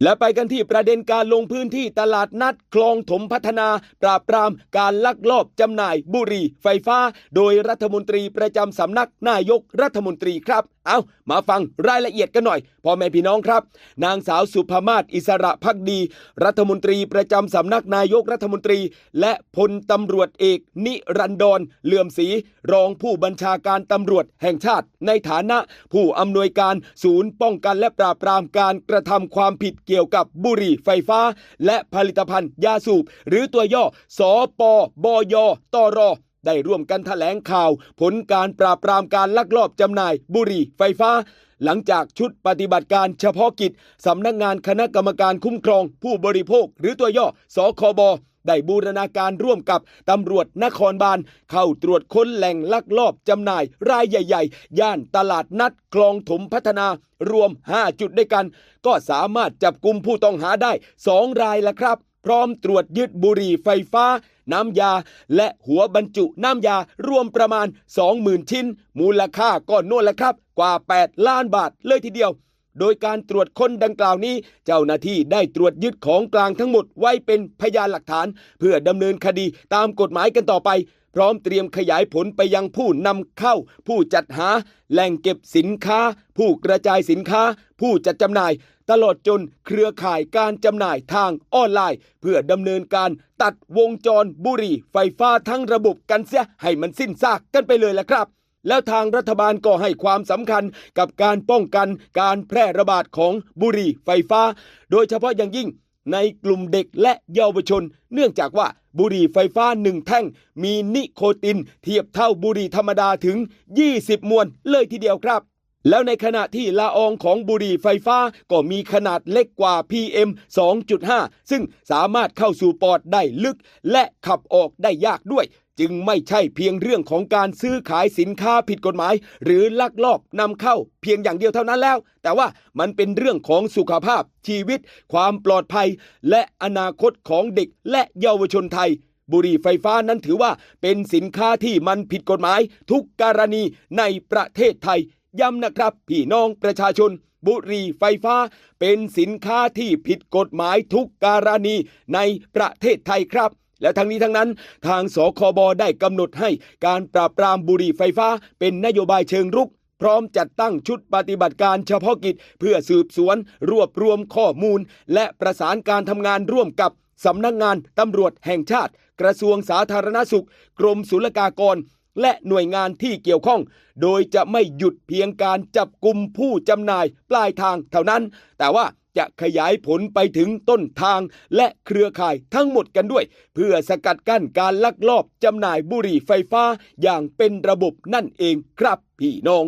และไปกันที่ประเด็นการลงพื้นที่ตลาดนัดคลองถมพัฒนาปราบปรามการลักลอบจำหน่ายบุหรี่ไฟฟ้าโดยรัฐมนตรีประจำสำนักนายกรัฐมนตรีครับเอามาฟังรายละเอียดกันหน่อยพ่อแม่พี่น้องครับนางสาวสุภมาศอิสระภักดีรัฐมนตรีประจำสำนักนายกรัฐมนตรีและพลตำรวจเอกนิรันดรเลื่อมศรีรองผู้บัญชาการตำรวจแห่งชาติในฐานะผู้อำนวยการศูนย์ป้องกันและปราบปรามการกระทำความผิดเกี่ยวกับบุหรี่ไฟฟ้าและผลิตภัณฑ์ยาสูบหรือตัวย่อสปบยตรได้ร่วมกันแถลงข่าวผลการปราบปรามการลักลอบจำหน่ายบุหรี่ไฟฟ้าหลังจากชุดปฏิบัติการเฉพาะกิจสำนักงานคณะกรรมการคุ้มครองผู้บริโภคหรือตัวย่อสคบได้บูรณาการร่วมกับตำรวจนครบาลเข้าตรวจค้นแหล่งลักลอบจำหน่ายรายใหญ่ๆย่านตลาดนัดคลองถมพัฒนารวม5จุดด้วยกันก็สามารถจับกุมผู้ต้องหาได้2รายแล้วครับพร้อมตรวจยึดบุหรี่ไฟฟ้าน้ำยาและหัวบรรจุน้ำยารวมประมาณ 20,000 ชิ้นมูลค่าก็โน่นแหละครับกว่า8ล้านบาทเลยทีเดียวโดยการตรวจค้นดังกล่าวนี้เจ้าหน้าที่ได้ตรวจยึดของกลางทั้งหมดไว้เป็นพยานหลักฐานเพื่อดำเนินคดีตามกฎหมายกันต่อไปพร้อมเตรียมขยายผลไปยังผู้นำเข้าผู้จัดหาแหล่งเก็บสินค้าผู้กระจายสินค้าผู้จัดจำหน่ายตลอดจนเครือข่ายการจำหน่ายทางออนไลน์เพื่อดำเนินการตัดวงจรบุหรี่ไฟฟ้าทั้งระบบกันเสียให้มันสิ้นซากกันไปเลยแหละครับแล้วทางรัฐบาลก็ให้ความสำคัญกับการป้องกันการแพร่ระบาดของบุหรี่ไฟฟ้าโดยเฉพาะอย่างยิ่งในกลุ่มเด็กและเยาวชนเนื่องจากว่าบุหรี่ไฟฟ้า1แท่งมีนิโคตินเทียบเท่าบุหรี่ธรรมดาถึง20มวลเลยทีเดียวครับแล้วในขณะที่ละอองของบุหรี่ไฟฟ้าก็มีขนาดเล็กกว่า PM 2.5 ซึ่งสามารถเข้าสู่ปอดได้ลึกและขับออกได้ยากด้วยจึงไม่ใช่เพียงเรื่องของการซื้อขายสินค้าผิดกฎหมายหรือลักลอบนำเข้าเพียงอย่างเดียวเท่านั้นแล้วแต่ว่ามันเป็นเรื่องของสุขภาพชีวิตความปลอดภัยและอนาคตของเด็กและเยาวชนไทยบุหรี่ไฟฟ้านั้นถือว่าเป็นสินค้าที่มันผิดกฎหมายทุกกรณีในประเทศไทยย้ำนะครับพี่น้องประชาชนบุหรี่ไฟฟ้าเป็นสินค้าที่ผิดกฎหมายทุกกรณีในประเทศไทยครับและทั้งนี้ทั้งนั้นทางสคบได้กำหนดให้การปราบปรามบุหรี่ไฟฟ้าเป็นนโยบายเชิงรุกพร้อมจัดตั้งชุดปฏิบัติการเฉพาะกิจเพื่อสืบสวนรวบรวมข้อมูลและประสานการทำงานร่วมกับสำนักงานตำรวจแห่งชาติกระทรวงสาธารณสุขกรมศุลกากรและหน่วยงานที่เกี่ยวข้องโดยจะไม่หยุดเพียงการจับกุมผู้จำหน่ายปลายทางเท่านั้นแต่ว่าจะขยายผลไปถึงต้นทางและเครือข่ายทั้งหมดกันด้วยเพื่อสกัดกั้นการลักลอบจำหน่ายบุหรี่ไฟฟ้าอย่างเป็นระบบนั่นเองครับพี่น้อง